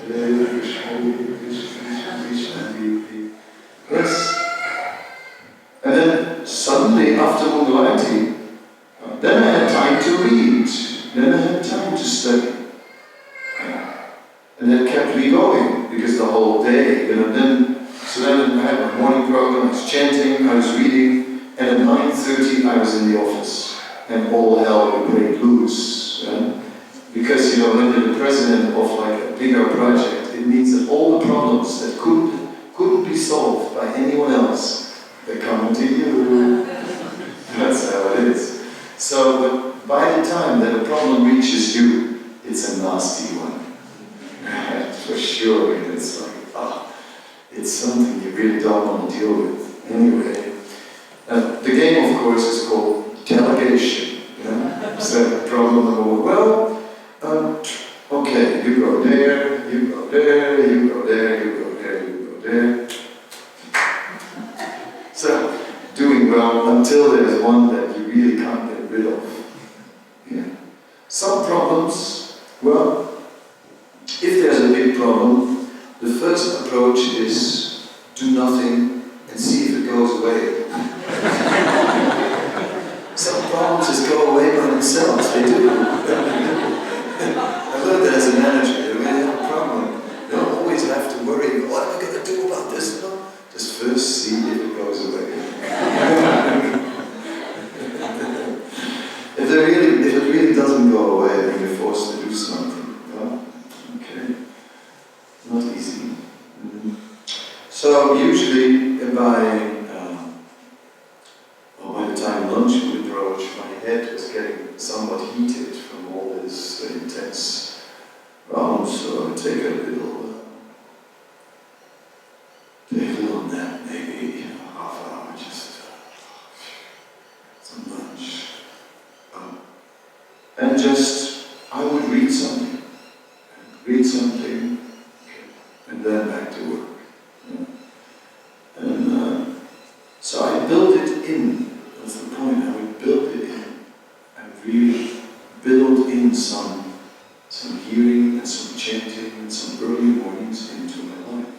Hare Krishna, Hare Krishna, Krishna Hare. Yes. And then suddenly, after Mungalati, then I had time to read. Then I had time to study. And that kept me going, because the whole day, so then I had my morning program, I was chanting, I was reading, and at 9:30 I was in the office, and all hell would break loose. Because, when you're the president of like a bigger project, it means that all the problems that couldn't be solved by anyone else, they come to you. That's how it is. So, but by the time that a problem reaches you, it's a nasty one. For sure, it's like, it's something you really don't want to deal with. Anyway, the game, of course, is called delegation. So, problem number 1. Well, okay, you go there, you go there, you go there, you go there, you go there. So, doing well until there's one that you really can't get rid of. Some problems, well, if there's a big problem, the first approach is do nothing and see if it goes away. Some problems just go away by themselves, they do. I learned that as a manager, when you have a problem, you don't always have to worry, what am I going to do about this? No, just first see if it goes away. If it really doesn't go away, then you're forced to do something. Okay. Not easy. So usually by the time lunch would approach, my head was getting somewhat heated from all this intense round, so I would take a little nap, maybe half an hour, just some lunch. And I would read something, and then back to work. And so I built it in. That's the point. I would build it in. And really build in some hearing and some chanting and some early mornings into my life.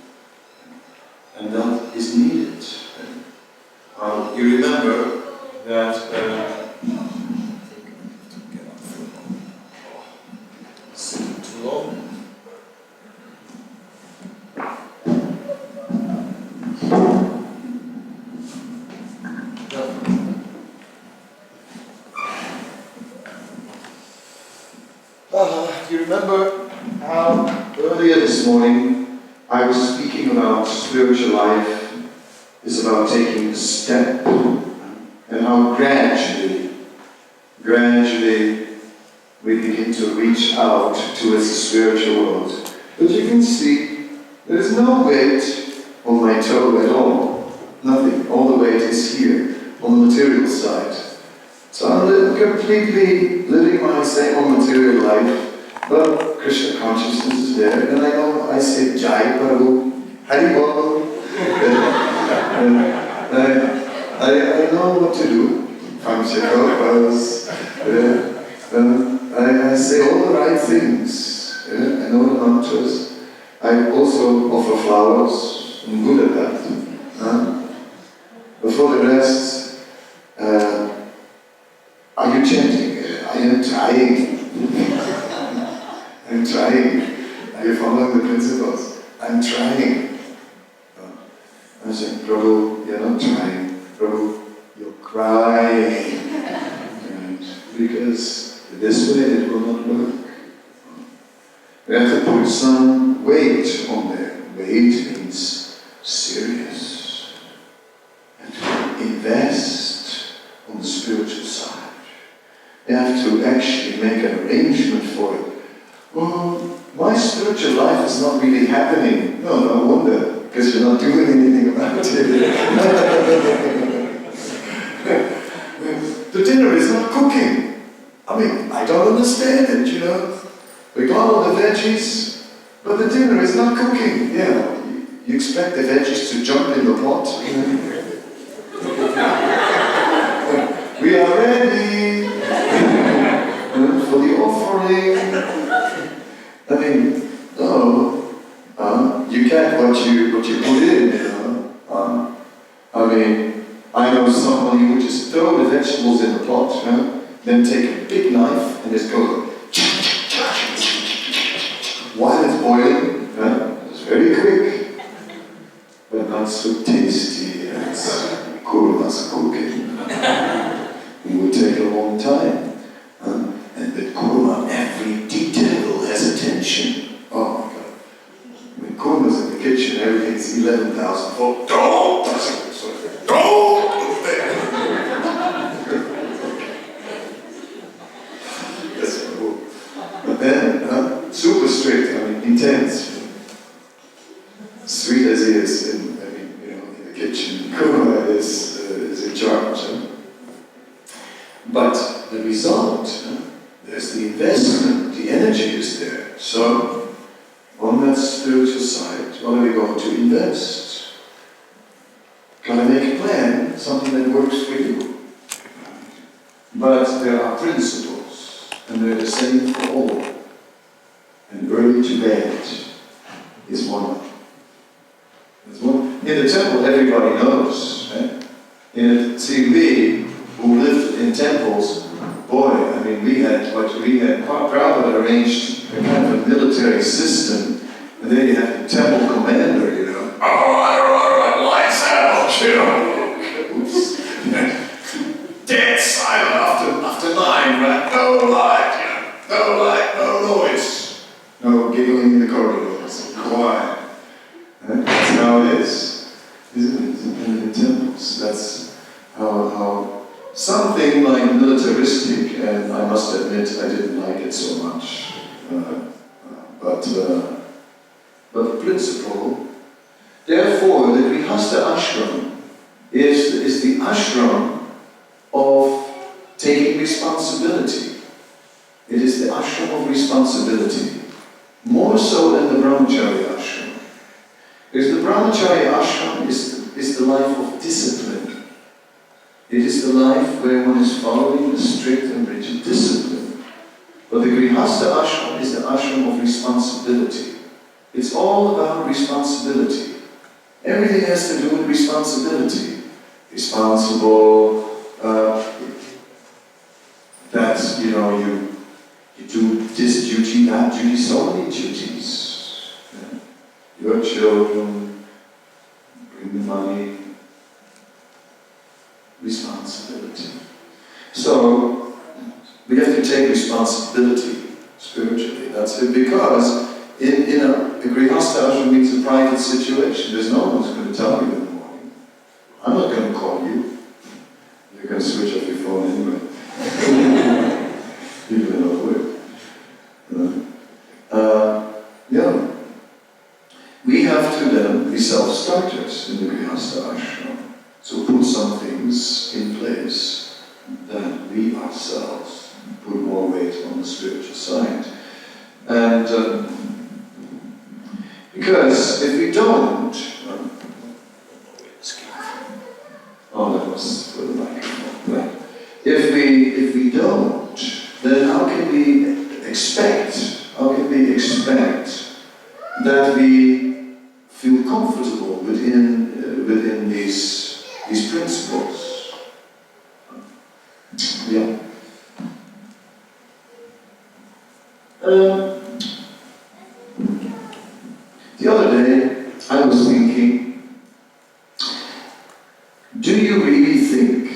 And that is needed. You remember that. Sitting too long. You remember how earlier this morning I was speaking about spiritual life is about taking a step, and how gradually we begin to reach out towards the spiritual world. But you can see there is no weight on my toe at all. Nothing. All the weight is here, on the material side. So I'm completely living my same old material life, but Krishna consciousness is there, and I know I say Jai Prabhu, Hari Bol. I know what to do. I say all the right things. I know the mantras. I also offer flowers. I'm good at that. But for the rest, are you chanting? I am trying. I'm trying. Are you following the principles? I'm trying. I say, Prabhu, you're not trying. Prabhu, you're crying. Right? Because this way it will not work. We have to put some weight on there. Weight means serious. And to invest on the spiritual side. You have to actually make an arrangement for it. Well, my spiritual life is not really happening. No wonder, because you're not doing anything about it. The dinner is not cooking. I mean, I don't understand it, you know. We got all the veggies, but the dinner is not cooking. Yeah, you expect the veggies to jump in the pot. We are ready for the offering. I mean, no, you get what you put in, you know. I mean, I know somebody who just throw the vegetables in the pot, you know, then take a big knife and just go while it's boiling. It's very quick, but not so tasty as Kuruma's cooking. It would take a long time. And with Kuruma, every detail has attention. Oh my God. When Kuruma's in the kitchen, everything's 11,000 volts. Don't touch it! Don't move there! That's cool. But then, super strict, I mean, intense. Sweet as he is in the kitchen, Kuruma is in charge. But the result, there's the investment, the energy is there. So, on that spiritual side, what are we going to invest? Gotta make a plan, something that works for you. But there are principles, and they're the same for all. And early to bed is one. In the temple, everybody knows. Right? We who lived in temples, boy, I mean, we had Prabhupada arranged a kind of a military system, and then you have the temple commander, you know. All right, lights out, you know. Oops. Dead silent after 9, right? No light, you know. No light, no noise. No giggling in the corridors. Quiet. That's how it is, isn't it? In the temples, that's how something like militaristic, and I must admit I didn't like it so much. But the principle, therefore, the Grihastha ashram is the ashram of taking responsibility. It is the ashram of responsibility, more so than the brahmacharya ashram. Because the brahmacharya ashram is the life of discipline. It is the life where one is following the strict and rigid discipline. But the Grihastha ashram is the ashram of responsibility. It's all about responsibility. Everything has to do with responsibility. Responsible, that's, you know, you do this duty, that duty, so many duties. Yeah. Your children, bring the money, responsibility. So, we have to take responsibility spiritually. That's it, because in a Grihastha ashram means a private situation. There's no one who's going to tell you in the morning. I'm not going to call you. You're going to switch off your phone anyway. People are not work. Yeah. We have to then be self-starters in the Grihastha ashram. So put some things in place that we ourselves put more weight on the spiritual side. And because if we don't, The other day, I was thinking, do you really think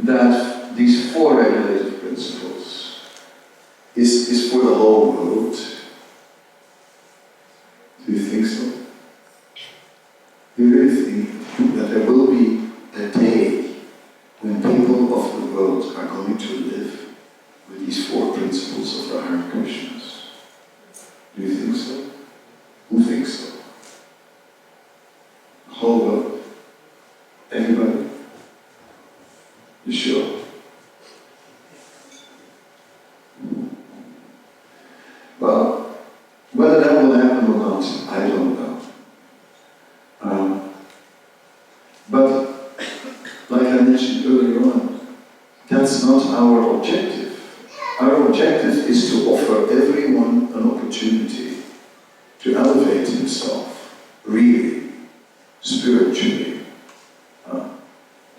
that these 4 regulative principles is for the whole world? Do you think so? Do you really think that there will be a day when people of the world are going to live with these 4 principles of the Hare Krishnas? Do you think so? Who thinks so? The whole world? Everybody? You sure? Well, whether that will happen or not, I don't know. But, like I mentioned earlier on, that's not our objective. Our objective is to offer everyone an opportunity to elevate himself, really, spiritually.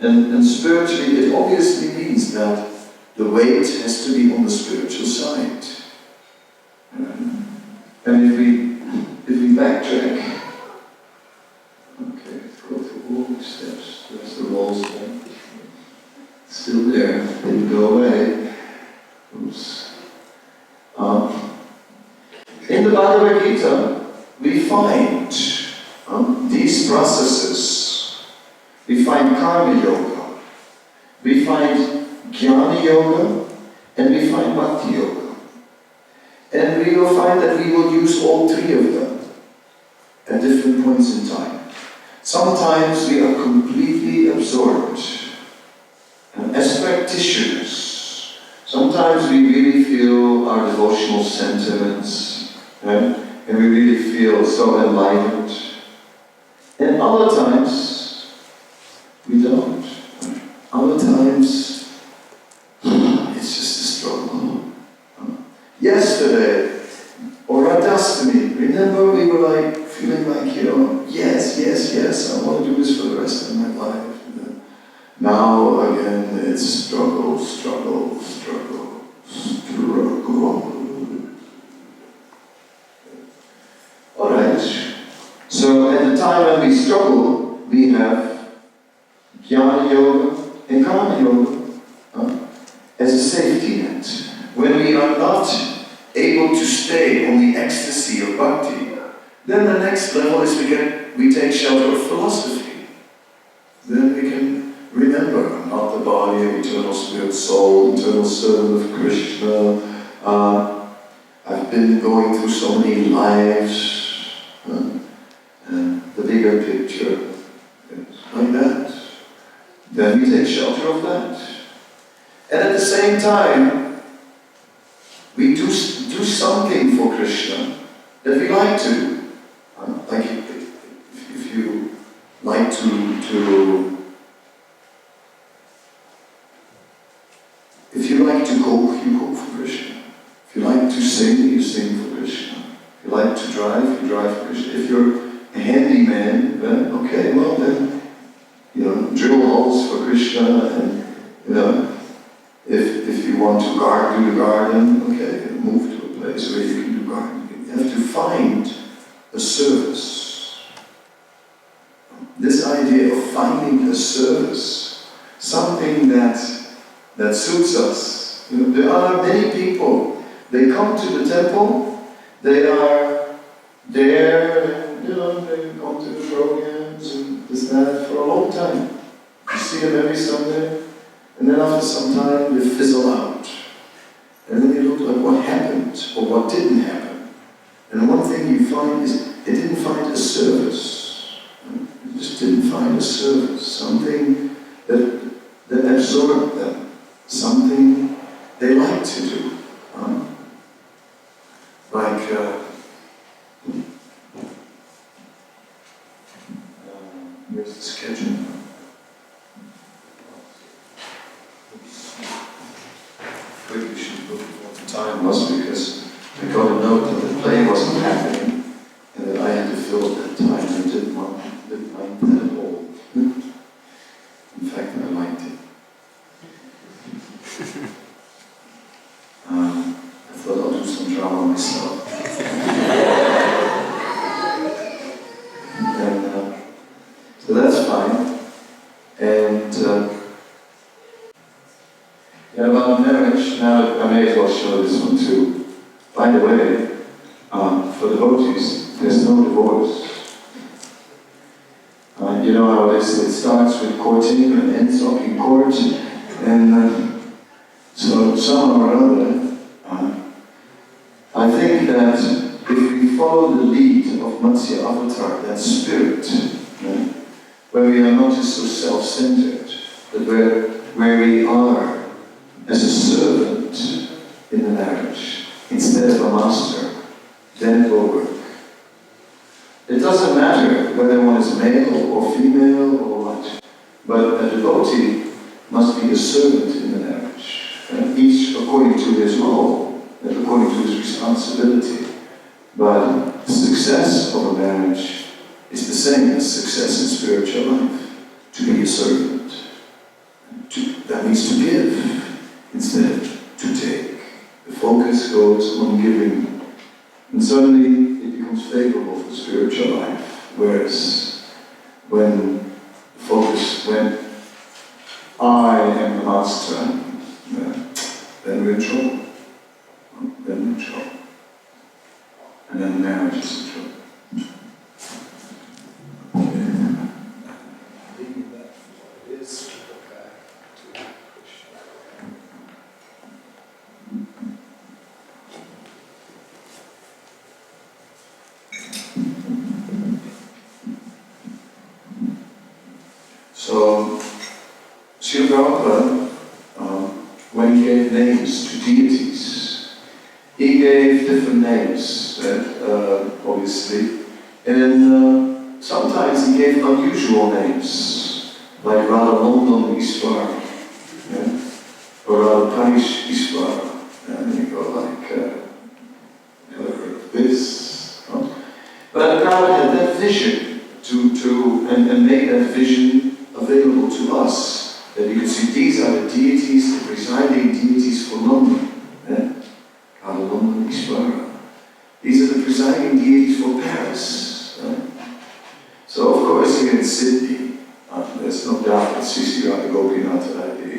And spiritually, it obviously means that the weight has to be on the spiritual side. And if we backtrack, okay, go through all these steps. There's the walls there. Still there, didn't go away. Oops. In the Bhagavad Gita, we find these processes. We find Karma Yoga, we find Jnana Yoga, and we find Bhakti Yoga. And we will find that we will use all 3 of them at different points in time. Sometimes we are completely absorbed. And as practitioners, sometimes we really feel our devotional sentiments, and we really feel so enlightened. And other times, we don't. Other times, it's just a struggle. Yesterday, or Radhastami, remember we were like, feeling like, yes, I want to do this for the rest of my life. And then now again, it's struggle. Alright, so at the time when we struggle, we have Jnana Yoga and Karma Yoga as a safety net. When we are not able to stay on the ecstasy of Bhakti, then the next level is we take shelter of philosophy. Then we can remember, I'm not the body, eternal spirit, soul, eternal servant of Krishna. I've been going through so many lives. And the bigger picture, like that. Then we take shelter of that. And at the same time, we do something for Krishna that we like to do. Like if you like if you like to cook, you cook for Krishna. If you like to sing, you sing for Krishna. If you like to drive, you drive for Krishna. If you're a handyman, then drill holes for Krishna, and if you want to do the garden, okay, move to a place where you can do gardening. You have to find a service. This idea of finding a service, something that suits us. There are many people, they come to the temple, they are there, and they come to the programs and this, that, for a long time. You see them every Sunday, and then after some time they fizzle out. And then you look like what happened, or what didn't happen. And one thing you find is, they didn't find a service. They just didn't find a service. Something that absorbed them. Something they like to do. Where's the schedule? Quickly should look at what the time was, because I got a note that the play wasn't happening and that I had to fill up that time. I didn't like that at all. In fact, I liked it. I thought I'll do some drama myself. And so that's fine. And about marriage, now I may as well show this one too. By the way, for devotees, there's no divorce. You know how it is, it starts with courting and ends up in court. And so somehow or other, I think that if we follow the lead of Matsya Avatar, that spirit, where we are not just so self-centered, but where we are as a servant in the marriage, instead of a master, then it will work. It doesn't matter whether one is male or female or what, but a devotee must be a servant in the marriage, each according to his role, and according to his responsibility. But success of a marriage is the same as success in spiritual life, to be a servant. That means to give instead of to take. The focus goes on giving, and suddenly it becomes favorable for spiritual life. Whereas when the focus, when I am the master, then we're in trouble. Then we're in trouble. And then marriage is in trouble. So, Srila Prabhupada, when he gave names to deities, he gave different names, obviously, and sometimes he gave unusual names, like Radha London Ishwar, or Radha Parish Ishwar, and you go like, never heard of this. But Prabhupada had that vision and made that vision available to us, that you can see these are the deities, the presiding deities for London. London Ishvara. These are the presiding deities for Paris. So of course here in Sydney, there's no doubt that Sri Radha Gopinath are the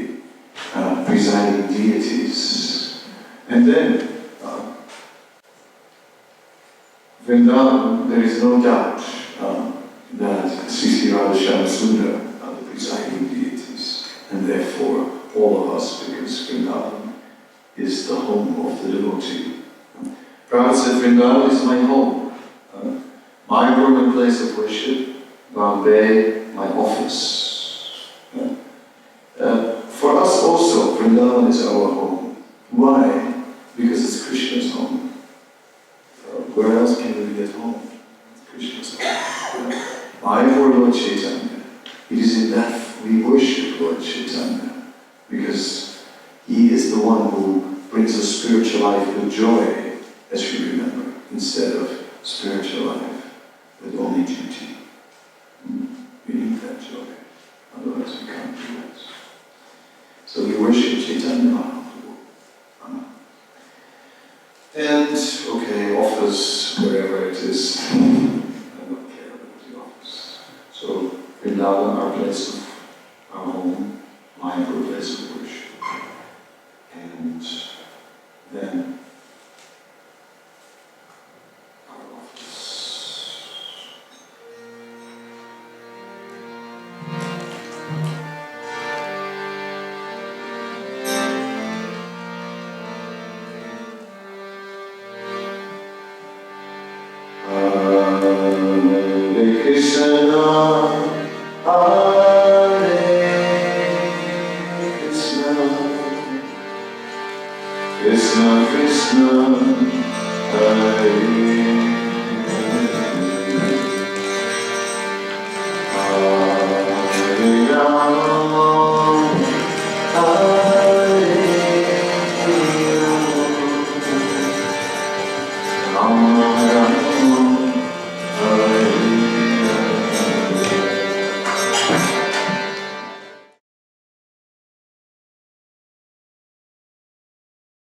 presiding deities. And then Vrindavan, there is no doubt that Sri Radha Shyamsundar are the presiding deities, and therefore all of us, because Vrindavan is the home of the devotee. Prabhupada said, Vrindavan is my home, my permanent place of worship, Bombay, my office. For us also, Vrindavan is our home. Why? Because it's Krishna's home. Where else can we be at home? Krishna's home. I for Lord Chaitanya. It is in that we worship Lord Chaitanya, because he is the one who brings us spiritual life with joy, as we remember, instead of spiritual life with only duty. We need that joy, otherwise we can't do that. So we worship Chaitanya Mahaprabhu. And, okay, office, wherever it is, I don't care about the office. So, Vrindavan, our place of our home, Mayapur, place of worship. And then our office. Hare Krishna, Hare Krishna, Krishna Krishna, Hare Hare, Hare Rama,